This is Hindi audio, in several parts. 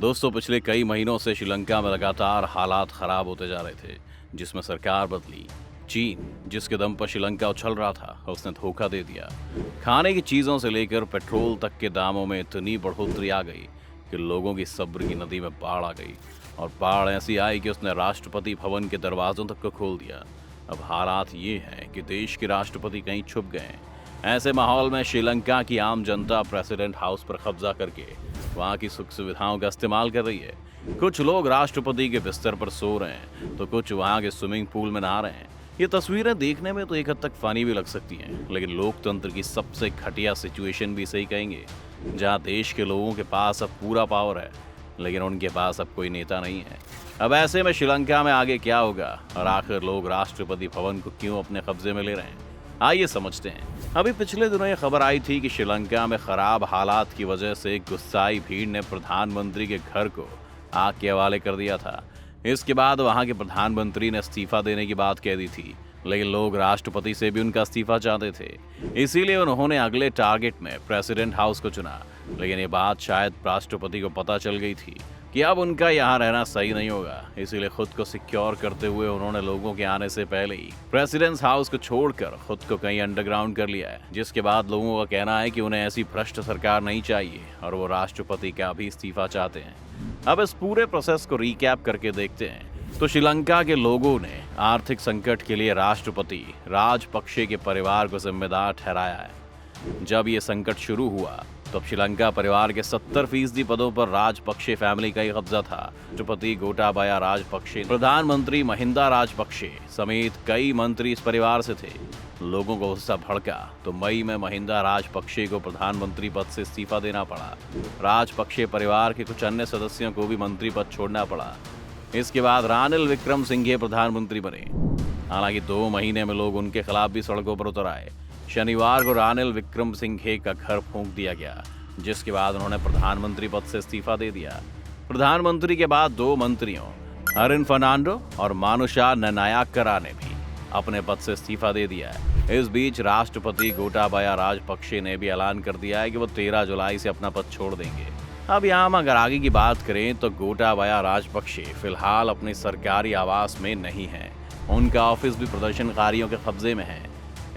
दोस्तों, पिछले कई महीनों से श्रीलंका में लगातार हालात खराब होते जा रहे थे, जिसमें सरकार बदली। चीन, जिसके दम पर श्रीलंका उछल रहा था, उसने धोखा दे दिया। खाने की चीजों से लेकर पेट्रोल तक के दामों में इतनी बढ़ोतरी आ गई कि लोगों की सब्र की नदी में बाढ़ आ गई। और बाढ़ ऐसी आई कि उसने राष्ट्रपति भवन के दरवाजों तक को खोल दिया। अब हालात ये हैं कि देश के राष्ट्रपति कहीं छुप गए हैं। ऐसे माहौल में श्रीलंका की आम जनता प्रेसिडेंट हाउस पर कब्जा करके वहाँ की सुख सुविधाओं का इस्तेमाल कर रही है। कुछ लोग राष्ट्रपति के बिस्तर पर सो रहे हैं, तो कुछ वहाँ के स्विमिंग पूल में नहा रहे हैं। ये तस्वीरें देखने में तो एक हद तक फनी भी लग सकती हैं, लेकिन लोकतंत्र की सबसे घटिया सिचुएशन भी सही कहेंगे, जहाँ देश के लोगों के पास अब पूरा पावर है, लेकिन उनके पास अब कोई नेता नहीं है। अब ऐसे में श्रीलंका में आगे क्या होगा और आखिर लोग राष्ट्रपति भवन को क्यों अपने कब्जे में ले रहे हैं, आइए समझते हैं। अभी पिछले दिनों ये खबर आई थी कि श्रीलंका में खराब हालात की वजह से गुस्साई भीड़ ने प्रधानमंत्री के घर को आग के हवाले कर दिया था। इसके बाद वहां के प्रधानमंत्री ने इस्तीफा देने की बात कह दी थी, लेकिन लोग राष्ट्रपति से भी उनका इस्तीफा चाहते थे। इसीलिए उन्होंने अगले टारगेट में प्रेसिडेंट हाउस को चुना। लेकिन ये बात शायद राष्ट्रपति को पता चल गई थी कि अब उनका यहाँ रहना सही नहीं होगा। इसीलिए खुद को सिक्योर करते हुए उन्होंने लोगों के आने से पहले ही प्रेसिडेंट्स हाउस को छोड़कर खुद को कहीं अंडरग्राउंड कर लिया है। जिसके बाद लोगों का कहना है कि उन्हें ऐसी भ्रष्ट सरकार नहीं चाहिए और वो राष्ट्रपति का भी इस्तीफा चाहते हैं। अब इस पूरे प्रोसेस को रिकैप करके देखते हैं तो श्रीलंका के लोगों ने आर्थिक संकट के लिए राष्ट्रपति राजपक्षे के परिवार को जिम्मेदार ठहराया है। जब ये संकट शुरू हुआ तब श्रीलंका परिवार के 70% पदों पर राजपक्षे फैमिली का ही कब्जा था। राष्ट्रपति गोटाबाया राजपक्षे, प्रधानमंत्री महिंदा राजपक्षे समेत कई मंत्री इस परिवार से थे। लोगों को गुस्सा भड़का तो मई में महिंदा राजपक्षे को प्रधानमंत्री पद से इस्तीफा देना पड़ा। राजपक्षे परिवार के कुछ अन्य सदस्यों को भी मंत्री पद छोड़ना पड़ा। इसके बाद रानिल विक्रमसिंघे प्रधानमंत्री बने। हालांकि 2 महीने में लोग उनके खिलाफ भी सड़कों पर उतर आए। शनिवार को रानिल विक्रमसिंघे का घर फूंक दिया गया, जिसके बाद उन्होंने प्रधानमंत्री पद से इस्तीफा दे दिया। प्रधानमंत्री के बाद 2 मंत्रियों अरिन फर्नांडो और मानुषा ननायाक्करा ने भी अपने पद से इस्तीफा दे दिया है। इस बीच राष्ट्रपति गोटाबाया राजपक्षे ने भी ऐलान कर दिया है कि वो 13 जुलाई से अपना पद छोड़ देंगे। अब यहाँ हम अगर आगे की बात करें तो गोटाबाया राजपक्षे फिलहाल अपने सरकारी आवास में नहीं है। उनका ऑफिस भी प्रदर्शनकारियों के कब्जे में है।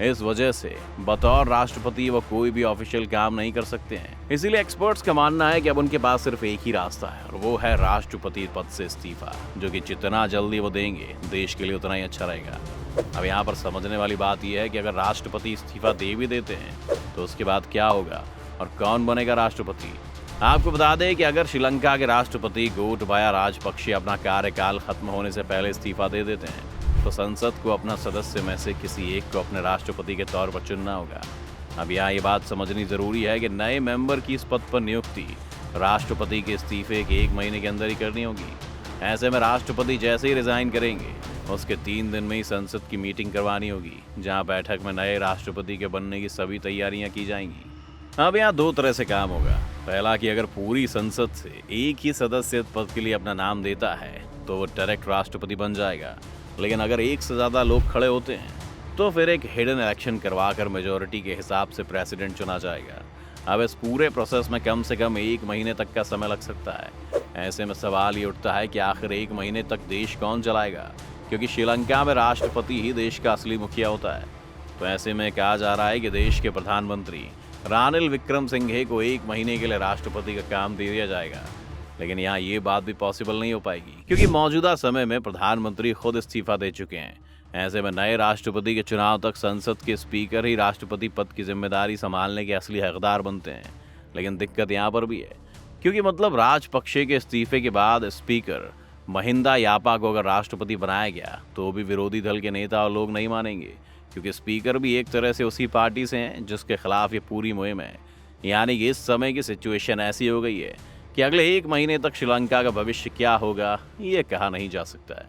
इस वजह से बतौर राष्ट्रपति वो कोई भी ऑफिशियल काम नहीं कर सकते हैं। इसीलिए एक्सपर्ट्स का मानना है कि अब उनके पास सिर्फ एक ही रास्ता है और वो है राष्ट्रपति पद से इस्तीफा, जो कि जितना जल्दी वो देंगे देश के लिए उतना ही अच्छा रहेगा। अब यहाँ पर समझने वाली बात यह है कि अगर राष्ट्रपति इस्तीफा दे भी देते हैं तो उसके बाद क्या होगा और कौन बनेगा राष्ट्रपति। आपको बता दें कि अगर श्रीलंका के राष्ट्रपति गोटाबाया राजपक्षे अपना कार्यकाल खत्म होने से पहले इस्तीफा दे देते हैं तो संसद को अपना सदस्य में से किसी एक को अपने राष्ट्रपति के तौर पर चुनना होगा। अब यहाँ ये बात समझनी जरूरी है कि नए मेंबर की इस पद पर नियुक्ति राष्ट्रपति के इस्तीफे के 1 महीने के अंदर ही करनी होगी। ऐसे में राष्ट्रपति जैसे ही रिजाइन करेंगे उसके 3 दिन में ही संसद की मीटिंग करवानी होगी, जहाँ बैठक में नए राष्ट्रपति के बनने की सभी तैयारियां की जाएंगी। अब यहाँ 2 तरह से काम होगा। पहला कि अगर पूरी संसद से एक ही सदस्य पद के लिए अपना नाम देता है तो वो डायरेक्ट राष्ट्रपति बन जाएगा। लेकिन अगर एक से ज़्यादा लोग खड़े होते हैं तो फिर एक हिडन इलेक्शन करवाकर मेजोरिटी के हिसाब से प्रेसिडेंट चुना जाएगा। अब इस पूरे प्रोसेस में कम से कम 1 महीने तक का समय लग सकता है। ऐसे में सवाल ये उठता है कि आखिर 1 महीने तक देश कौन चलाएगा, क्योंकि श्रीलंका में राष्ट्रपति ही देश का असली मुखिया होता है। तो ऐसे में कहा जा रहा है कि देश के प्रधानमंत्री रानिल विक्रमसिंघे को 1 महीने के लिए राष्ट्रपति का काम दे दिया जाएगा। लेकिन यहाँ ये बात भी पॉसिबल नहीं हो पाएगी, क्योंकि मौजूदा समय में प्रधानमंत्री खुद इस्तीफा दे चुके हैं। ऐसे में नए राष्ट्रपति के चुनाव तक संसद के स्पीकर ही राष्ट्रपति पद की जिम्मेदारी संभालने के असली हकदार बनते हैं। लेकिन दिक्कत यहाँ पर भी है, क्योंकि मतलब राजपक्षे के इस्तीफे के बाद स्पीकर महिंदा यापा को अगर राष्ट्रपति बनाया गया तो भी विरोधी दल के नेता और लोग नहीं मानेंगे, क्योंकि स्पीकर भी एक तरह से उसी पार्टी से हैं जिसके खिलाफ ये पूरी मुहिम है। यानी कि इस समय की सिचुएशन ऐसी हो गई है कि अगले 1 महीने तक श्रीलंका का भविष्य क्या होगा ये कहा नहीं जा सकता है।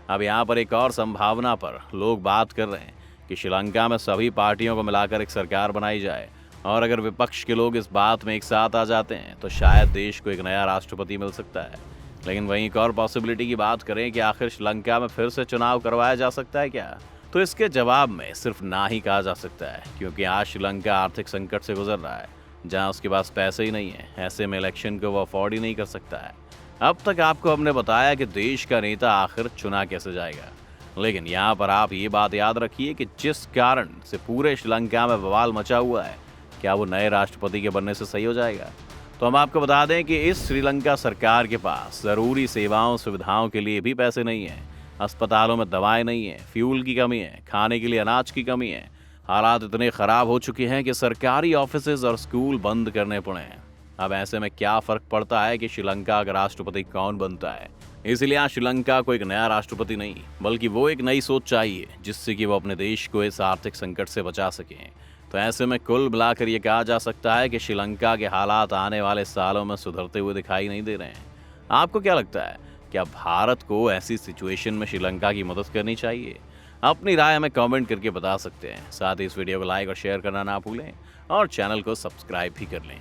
अब यहाँ पर एक और संभावना पर लोग बात कर रहे हैं कि श्रीलंका में सभी पार्टियों को मिलाकर एक सरकार बनाई जाए, और अगर विपक्ष के लोग इस बात में एक साथ आ जाते हैं तो शायद देश को एक नया राष्ट्रपति मिल सकता है। लेकिन वहीं एक और पॉसिबिलिटी की बात करें कि आखिर श्रीलंका में फिर से चुनाव करवाया जा सकता है क्या, तो इसके जवाब में सिर्फ ना ही कहा जा सकता है, क्योंकि आज श्रीलंका आर्थिक संकट से गुजर रहा है जहां उसके पास पैसे ही नहीं है। ऐसे में इलेक्शन को वो अफोर्ड ही नहीं कर सकता है। अब तक आपको हमने बताया कि देश का नेता आखिर चुना कैसे जाएगा, लेकिन यहाँ पर आप ये बात याद रखिए कि जिस कारण से पूरे श्रीलंका में बवाल मचा हुआ है, क्या वो नए राष्ट्रपति के बनने से सही हो जाएगा? तो हम आपको बता दें कि इस श्रीलंका सरकार के पास ज़रूरी सेवाओं सुविधाओं के लिए भी पैसे नहीं हैं। अस्पतालों में दवाएं नहीं है, फ्यूल की कमी है, खाने के लिए अनाज की कमी है। हालात इतने खराब हो चुके हैं कि सरकारी ऑफिसेज और स्कूल बंद करने पड़े हैं। अब ऐसे में क्या फर्क पड़ता है कि श्रीलंका का राष्ट्रपति कौन बनता है? इसलिए आज श्रीलंका को एक नया राष्ट्रपति नहीं, बल्कि वो एक नई सोच चाहिए, जिससे कि वो अपने देश को इस आर्थिक संकट से बचा सकें। तो ऐसे में कुल मिलाकर ये कहा जा सकता है कि श्रीलंका के हालात आने वाले सालों में सुधरते हुए दिखाई नहीं दे रहे हैं। आपको क्या लगता है, क्या भारत को ऐसी सिचुएशन में श्रीलंका की मदद करनी चाहिए? अपनी राय हमें कमेंट करके बता सकते हैं। साथ ही इस वीडियो को लाइक और शेयर करना ना भूलें और चैनल को सब्सक्राइब भी कर लें।